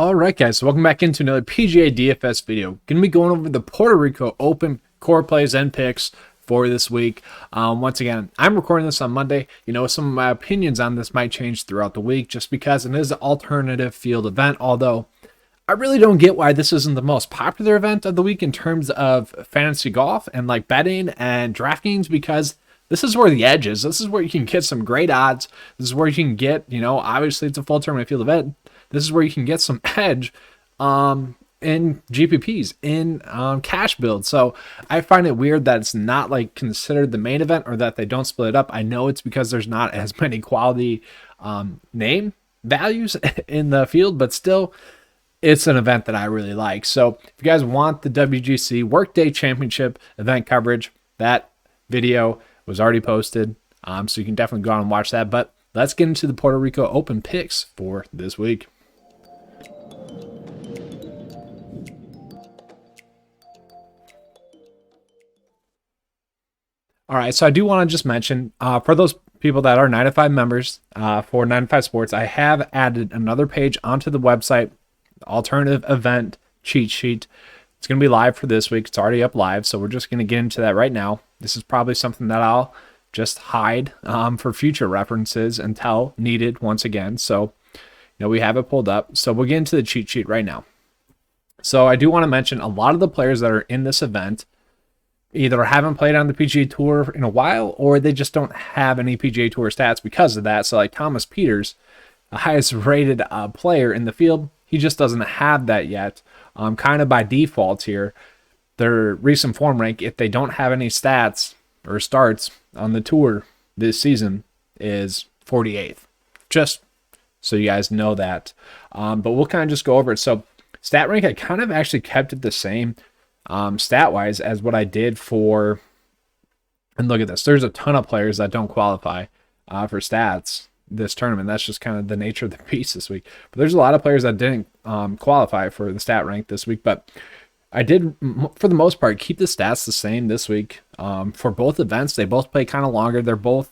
All right, guys, so welcome back into another PGA DFS video. Going to be going over the Puerto Rico Open core plays and picks for this week. Once again, I'm recording this on Monday. You know, some of my opinions on this might change throughout the week just because it is an alternative field event, although I really don't get why this isn't the most popular event of the week in terms of fantasy golf and like betting and DraftKings, because this is where the edge is. This is where you can get some great odds. This is where you can get, you know, obviously it's a full tournament field event. This is where you can get some edge in GPPs, in cash builds. So I find it weird that it's not like considered the main event or that they don't split it up. I know it's because there's not as many quality name values in the field, but still, it's an event that I really like. So if you guys want the WGC Workday Championship event coverage, that video was already posted. So you can definitely go on and watch that. But let's get into the Puerto Rico Open picks for this week. All right, so I do want to just mention, for those people that are 9 to 5 members for 9 to 5 Sports, I have added another page onto the website, alternative event cheat sheet. It's going to be live for this week. It's already up live, so we're just going to get into that right now. This is probably something that I'll just hide for future references until needed once again. So, you know, we have it pulled up. So we'll get into the cheat sheet right now. So I do want to mention a lot of the players that are in this event either haven't played on the PGA Tour in a while, or they just don't have any PGA Tour stats because of that. So like Thomas Peters, the highest rated player in the field, he just doesn't have that yet. Kind of by default here, their recent form rank, if they don't have any stats or starts on the tour this season, is 48th. Just so you guys know that. But we'll kind of just go over it. So stat rank, I kind of actually kept it the same stat-wise as what I did for, and look at this, there's a ton of players that don't qualify for stats this tournament. That's just kind of the nature of the beast this week. But there's a lot of players that didn't qualify for the stat rank this week, but I did, for the most part, keep the stats the same this week for both events. They both play kind of longer. They're both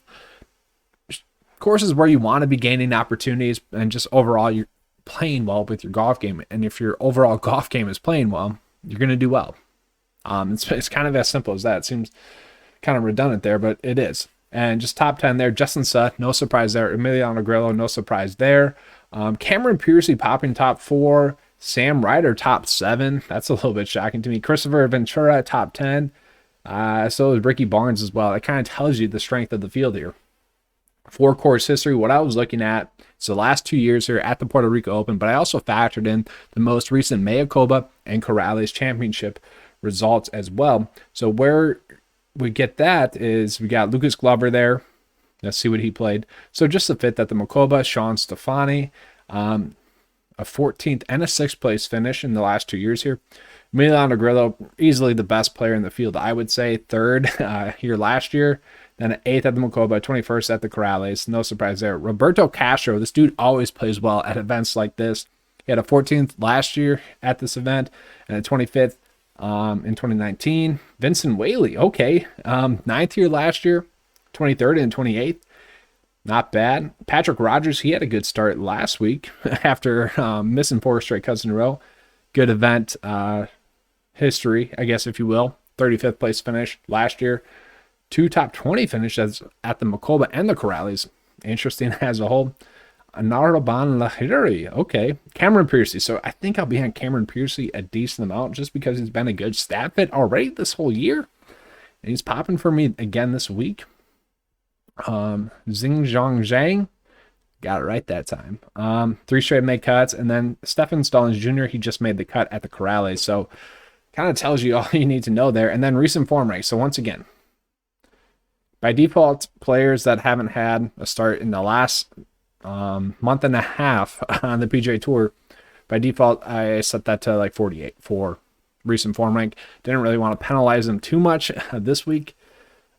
courses where you want to be gaining opportunities, and just overall you're playing well with your golf game. And if your overall golf game is playing well, you're going to do well. It's kind of as simple as that. It seems kind of redundant there, but it is. And just top 10 there. Justin Suh, no surprise there. Emiliano Grillo, no surprise there. Cameron Piercy popping top 4. Sam Ryder top 7. That's a little bit shocking to me. Christopher Ventura top 10. So is Ricky Barnes as well. That kind of tells you the strength of the field here. For course history, what I was looking at, so the last 2 years here at the Puerto Rico Open, but I also factored in the most recent Mayakoba and Corrales Championship results as well. So where we get that is we got Lucas Glover there. Let's see what he played. So just the fit that the Mayakoba, Sean Stefani, a 14th and a 6th place finish in the last 2 years here. Emiliano Grillo, easily the best player in the field, I would say. 3rd here last year. Then 8th at the Mayakoba, 21st at the Corrales. No surprise there. Roberto Castro, this dude always plays well at events like this. He had a 14th last year at this event and a 25th in 2019. Vincent Whaley, okay. 9th here last year, 23rd and 28th. Not bad. Patrick Rogers, he had a good start last week after missing 4 straight cuts in a row. Good event history, I guess, if you will. 35th place finish last year. 2 top 20 finishes at the Mayakoba and the Corrales. Interesting as a whole. Anaraban Lahiri. Okay. Cameron Piercy. So I think I'll be on Cameron Piercy a decent amount just because he's been a good stat fit already this whole year. And he's popping for me again this week. Xing Zhang. Got it right that time. 3 straight made cuts. And then Stephen Stallings Jr., he just made the cut at the Corrales. So kind of tells you all you need to know there. And then recent form rank. So once again, by default, players that haven't had a start in the last month and a half on the PGA Tour, by default, I set that to like 48 for recent form rank. Didn't really want to penalize them too much this week.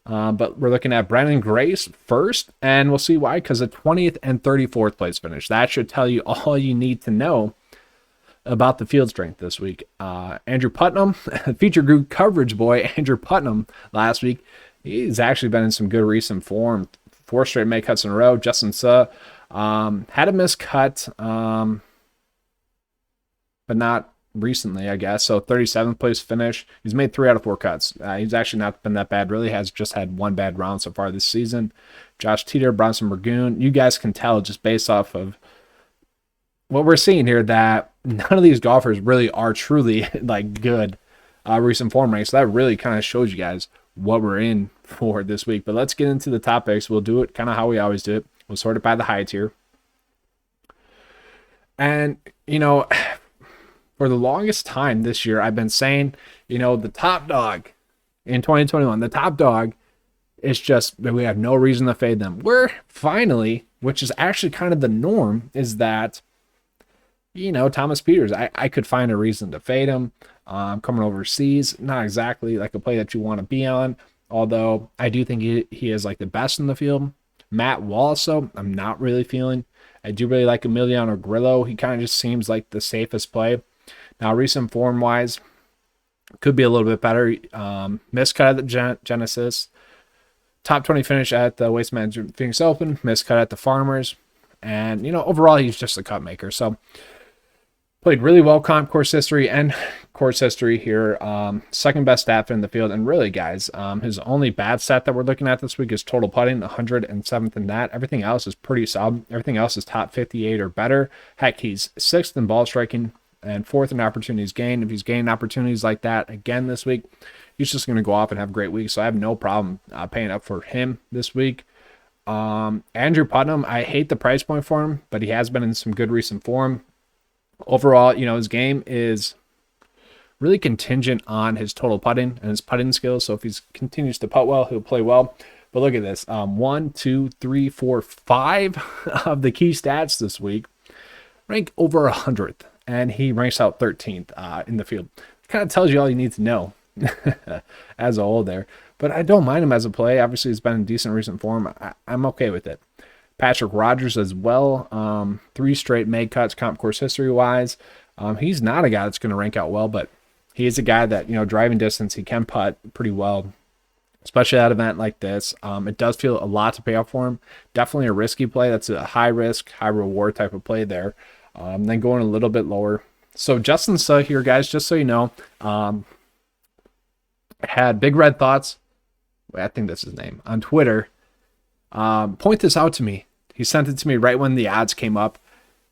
But we're looking at Brandon Grace first, and we'll see why, because a 20th and 34th place finish. That should tell you all you need to know about the field strength this week. Andrew Putnam, feature group coverage boy, Andrew Putnam last week. He's actually been in some good recent form. 4 straight make cuts in a row. Justin Suh had a missed cut but not recently, I guess. So 37th place finish. He's made 3 out of 4 cuts. He's actually not been that bad. Really has just had 1 bad round so far this season. Josh Teeter, Bronson Burgoon. You guys can tell just based off of what we're seeing here that none of these golfers really are truly like good recent form ranks. So that really kind of shows you guys what we're in for this week. But let's get into the topics. We'll do it kind of how we always do it. We'll sort it by the high tier. And, for the longest time this year, I've been saying, the top dog in 2021, the top dog is just, we have no reason to fade them. We're finally, which is actually kind of the norm, is that, Thomas Peters, I could find a reason to fade him. Coming overseas, not exactly like a play that you want to be on, although I do think he is like the best in the field. Matt Wallace, I'm not really feeling. I do really like Emiliano Grillo. He kind of just seems like the safest play. Now, recent form-wise, could be a little bit better. Miscut at the Genesis. Top 20 finish at the Waste Management Phoenix Open. Miscut at the Farmers. And, overall, he's just a cut maker. So, played really well comp course history and course history here. Second best stat in the field. And really, guys, his only bad stat that we're looking at this week is total putting, 107th in that. Everything else is pretty solid. Everything else is top 58 or better. Heck, he's 6th in ball striking and 4th in opportunities gained. If he's gaining opportunities like that again this week, he's just going to go off and have a great week. So I have no problem paying up for him this week. Andrew Putnam, I hate the price point for him, but he has been in some good recent form. Overall, his game is really contingent on his total putting and his putting skills. So if he continues to putt well, he'll play well. But look at this. 1, 2, 3, 4, 5 of the key stats this week rank over 100th. And he ranks out 13th in the field. Kind of tells you all you need to know as a whole there. But I don't mind him as a play. Obviously, he's been in decent recent form. I'm okay with it. Patrick Rogers as well. 3 straight made cuts comp course history-wise. He's not a guy that's going to rank out well, but he is a guy that, driving distance, he can putt pretty well, especially at an event like this. It does feel a lot to pay off for him. Definitely a risky play. That's a high risk, high reward type of play there. Then going a little bit lower. So Justin Suh here, guys, just so you know, had Big Red Thoughts. I think that's his name on Twitter. Point this out to me. He sent it to me right when the odds came up.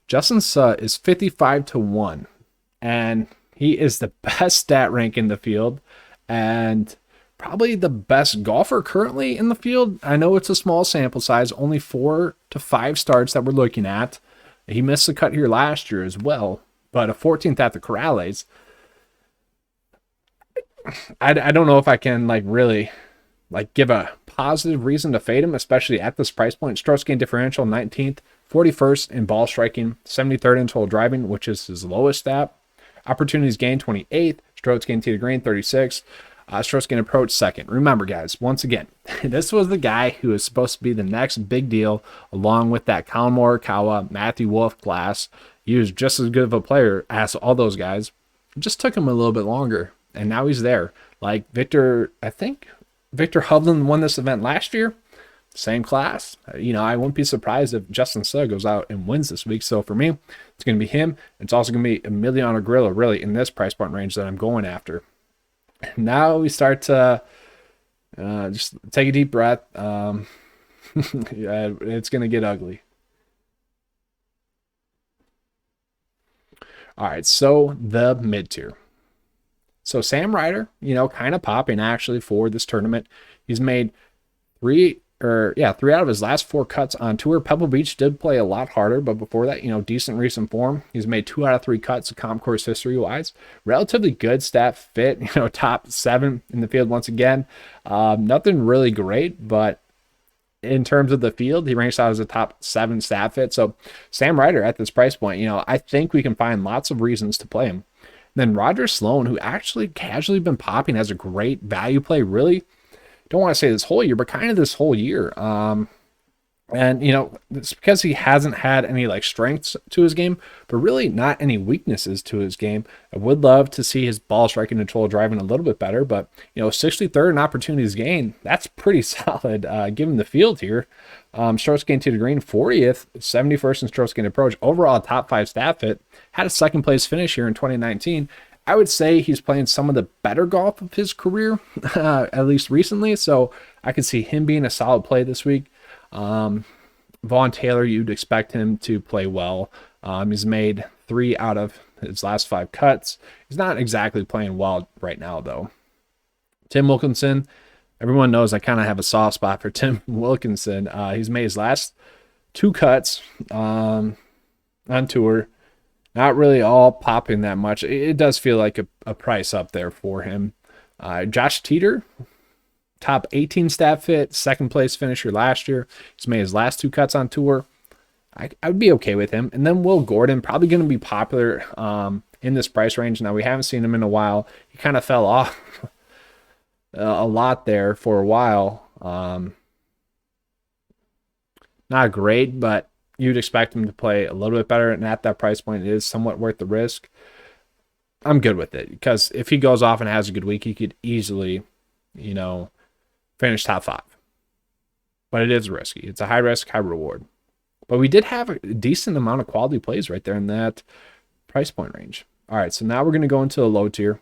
Justin Suh is 55-1, and he is the best stat rank in the field and probably the best golfer currently in the field. I know it's a small sample size, only 4 to 5 starts that we're looking at. He missed the cut here last year as well, but a 14th at the Corrales. I don't know if I can really give a positive reason to fade him, especially at this price point. Strokes gain differential 19th, 41st in ball striking, 73rd in total driving, which is his lowest stat. Opportunities gained 28th, strokes gained tee to green 36th, strokes gained approach 2nd. Remember, guys, once again, this was the guy who is supposed to be the next big deal, along with that Colin Morikawa, Matthew Wolff class. He was just as good of a player as all those guys. It just took him a little bit longer, and now he's there. Like Victor Hovland won this event last year, same class. I wouldn't be surprised if Justin Suh goes out and wins this week. So for me, it's going to be him. It's also going to be Emiliano Grillo, really, in this price point range that I'm going after. Now we start to just take a deep breath. Yeah, it's going to get ugly. All right, so the mid-tier. So Sam Ryder, kind of popping actually for this tournament. He's made 3 out of his last 4 cuts on tour. Pebble Beach did play a lot harder, but before that, decent recent form. He's made 2 out of 3 cuts comp course history-wise. Relatively good stat fit, top 7 in the field once again. Nothing really great, but in terms of the field, he ranks out as a top 7 stat fit. So Sam Ryder at this price point, I think we can find lots of reasons to play him. Then Roger Sloan, who actually casually been popping as a great value play, really don't want to say this whole year, but kind of this whole year. And, it's because he hasn't had any strengths to his game, but really not any weaknesses to his game. I would love to see his ball striking and total driving a little bit better, but, 63rd in opportunities gained, that's pretty solid given the field here. Strokes gained to the green, 40th, 71st in strokes gained approach. Overall, top 5 stat fit. Had a second place finish here in 2019. I would say he's playing some of the better golf of his career, at least recently. So I could see him being a solid play this week. Vaughn Taylor, you'd expect him to play well. He's made 3 out of his last 5 cuts. He's not exactly playing well right now, though. Tim Wilkinson, everyone knows I kind of have a soft spot for Tim Wilkinson. He's made his last 2 cuts on tour. Not really all popping that much. It does feel like a price up there for him. Josh Teeter, top 18 stat fit, second place finisher last year. He's made his last 2 cuts on tour. I would be okay with him. And then Will Gordon, probably going to be popular in this price range. Now, we haven't seen him in a while. He kind of fell off a lot there for a while. Not great, but you'd expect him to play a little bit better, and at that price point, it is somewhat worth the risk. I'm good with it, because if he goes off and has a good week, he could easily, finish top 5. But it is risky. It's a high risk, high reward. But we did have a decent amount of quality plays right there in that price point range. All right, so now we're going to go into the low tier.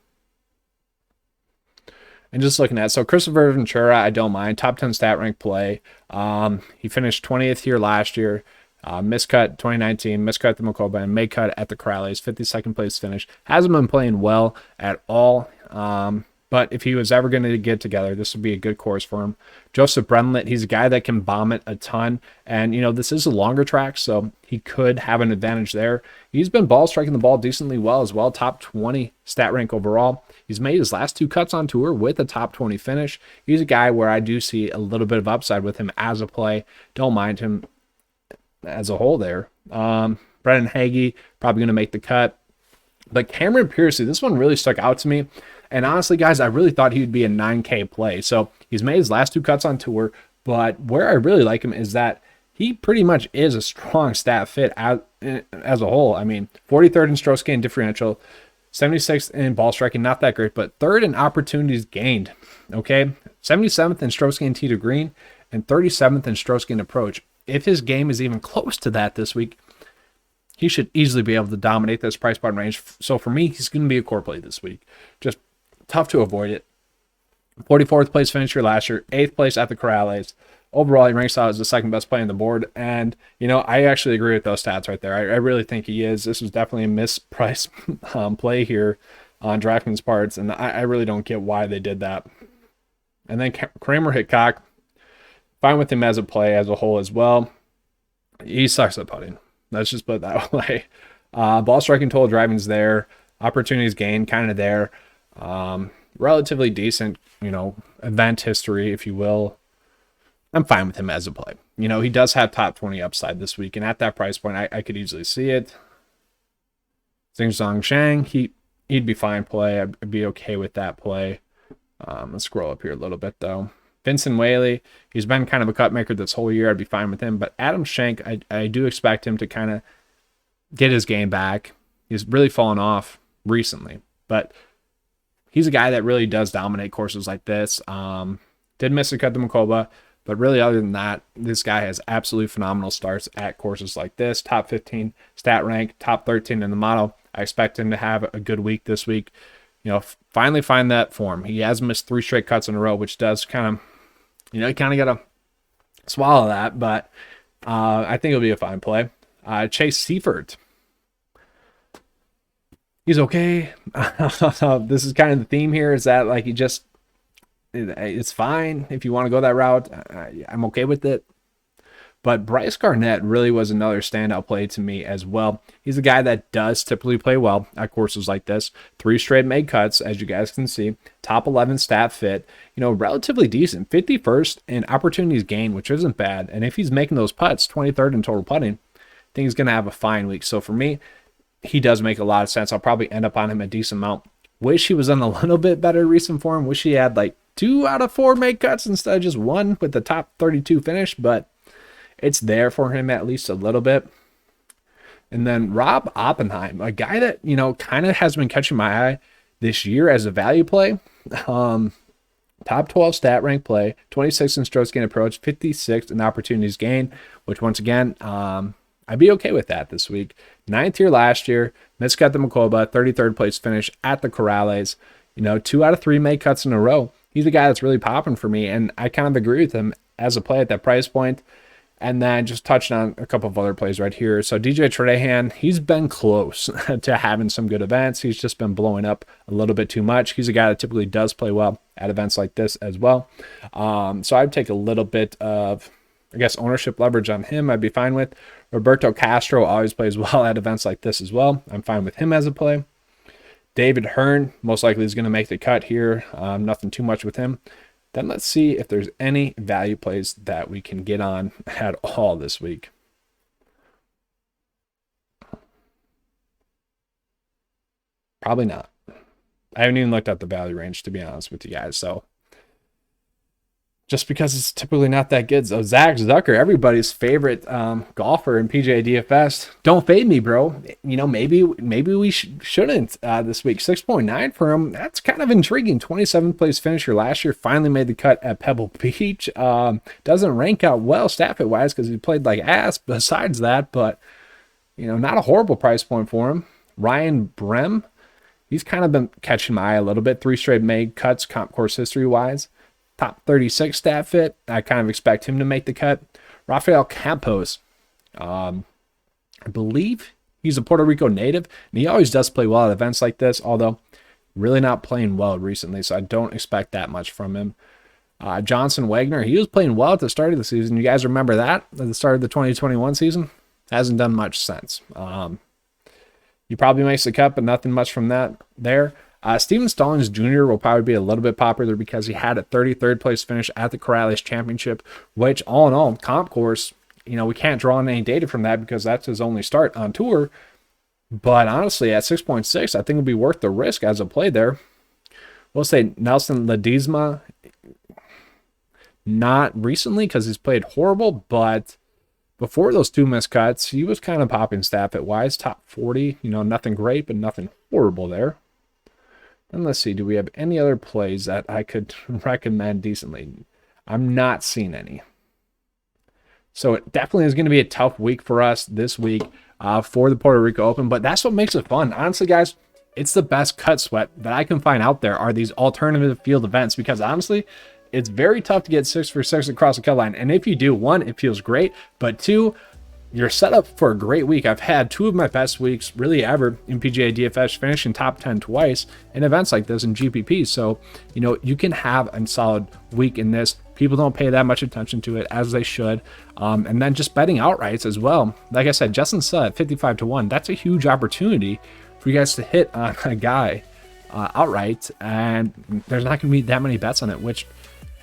And just looking at, so Christopher Ventura, I don't mind. Top 10 stat rank play. He finished 20th here last year. Miscut 2019, miscut at the Macoba, and May cut at the Corrales, 52nd place finish. Hasn't been playing well at all. But if he was ever going to get together, this would be a good course for him. Joseph Brenlet, he's a guy that can bomb it a ton. And, this is a longer track, so he could have an advantage there. He's been ball striking the ball decently well as well. Top 20 stat rank overall. He's made his last 2 cuts on tour with a top 20 finish. He's a guy where I do see a little bit of upside with him as a play. Don't mind him as a whole there. Brennan Hagee, probably going to make the cut. But Cameron Piercy, this one really stuck out to me. And honestly, guys, I really thought he would be a 9K play. So he's made his last 2 cuts on tour. But where I really like him is that he pretty much is a strong stat fit as a whole. I mean, 43rd in strokes gained differential, 76th in ball striking, not that great, but 3rd in opportunities gained. Okay, 77th in strokes gained tee to green, and 37th in strokes gained approach. If his game is even close to that this week, he should easily be able to dominate this price point range. So for me, he's going to be a core play this week. Just tough to avoid it. 44th place finisher last year, 8th place at the Corrales. Overall, he ranks out as the second best play on the board. And, I actually agree with those stats right there. I really think he is. This was definitely a mispriced play here on DraftKings parts. And I really don't get why they did that. And then Kramer Hickok, fine with him as a play as a whole as well. He sucks at putting. Let's just put it that way. Ball striking, total driving's there. Opportunities gained, kind of there. Relatively decent, event history, if you will. I'm fine with him as a play. He does have top 20 upside this week, and at that price point, I could easily see it. Xingzong Shang, he'd be fine play. I'd be okay with that play. Let's scroll up here a little bit, though. Vincent Whaley, he's been kind of a cut maker this whole year. I'd be fine with him. But Adam Schenk, I do expect him to kind of get his game back. He's really fallen off recently. But he's a guy that really does dominate courses like this. Did miss a cut to Macoba. But really, other than that, this guy has absolutely phenomenal starts at courses like this. Top 15 stat rank, top 13 in the model. I expect him to have a good week this week. Finally find that form. He has missed 3 straight cuts in a row, which does kind of, you kind of got to swallow that. But I think it'll be a fine play. Chase Seifert. He's okay. This is kind of the theme here, is that like it's fine if you want to go that route. I'm okay with it. But Bryce Garnett really was another standout play to me as well. He's a guy that does typically play well at courses like this. 3 straight made cuts, as you guys can see. Top 11 stat fit. Relatively decent. 51st in opportunities gained, which isn't bad. And if he's making those putts, 23rd in total putting, I think he's going to have a fine week. So for me, he does make a lot of sense. I'll probably end up on him a decent amount. Wish he was in a little bit better recent form. Wish he had like 2 out of 4 made cuts instead of just 1 with the top 32 finish. But it's there for him at least a little bit. And then Rob Oppenheim, a guy that, kind of has been catching my eye this year as a value play. Top Top 12 stat rank play, 26 in strokes gained approach, 56 in opportunities gained, which once again, I'd be okay with that this week. 9th year last year, miscut the Macoba, 33rd place finish at the Corrales. 2 out of 3 made cuts in a row. He's a guy that's really popping for me, and I kind of agree with him as a play at that price point. And then just touching on a couple of other plays right here. So DJ Tredahan, he's been close to having some good events. He's just been blowing up a little bit too much. He's a guy that typically does play well at events like this as well. So I'd take a little bit of, I guess, ownership leverage on him. I'd be fine with. Roberto Castro always plays well at events like this as well. I'm fine with him as a play. David Hearn most likely is going to make the cut here. Nothing too much with him. Then let's see if there's any value plays that we can get on at all this week. Probably not. I haven't even looked at the value range, to be honest with you guys. So just because it's typically not that good. So Zach Zucker, everybody's favorite golfer in PGA DFS. Don't fade me, bro. Maybe we shouldn't this week. 6.9 for him. That's kind of intriguing. 27th place finisher last year. Finally made the cut at Pebble Beach. Doesn't rank out well stat-fit wise because he played like ass besides that. But, not a horrible price point for him. Ryan Brem. He's kind of been catching my eye a little bit. 3 straight made cuts comp course history wise. Top 36 stat fit. I kind of expect him to make the cut. Rafael Campos. I believe he's a Puerto Rico native, and he always does play well at events like this, although really not playing well recently, so I don't expect that much from him. Johnson Wagner, he was playing well at the start of the season. You guys remember that? At the start of the 2021 season? Hasn't done much since. He probably makes the cut, but nothing much from that there. Steven Stallings Jr. will probably be a little bit popular because he had a 33rd place finish at the Corrales Championship, which all in all, comp course, we can't draw on any data from that because that's his only start on tour. But honestly, at 6.6, I think it'll be worth the risk as a play there. We'll say Nelson Ledesma, not recently because he's played horrible, but before those 2 missed cuts, he was kind of popping stat-fit wise, top 40, nothing great, but nothing horrible there. And let's see, do we have any other plays that I could recommend decently? I'm not seeing any. So it definitely is going to be a tough week for us this week for the Puerto Rico Open, but that's what makes it fun. Honestly, guys, it's the best cut sweat that I can find out there are these alternative field events because honestly, it's very tough to get 6 for 6 across the cut line. And if you do, 1, it feels great, but 2, you're set up for a great week. I've had 2 of my best weeks really ever in PGA DFS, finishing top 10 twice in events like this in GPP. So, you can have a solid week in this. People don't pay that much attention to it as they should. And then just betting outrights as well. Like I said, Justin Sutt 55-1. That's a huge opportunity for you guys to hit on a guy outright. And there's not going to be that many bets on it, which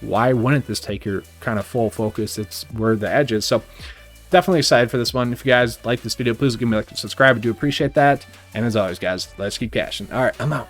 why wouldn't this take your kind of full focus? It's where the edge is. So definitely excited for this one. If you guys like this video, please give me a like and subscribe. I do appreciate that. And as always, guys, let's keep cashing. All right, I'm out.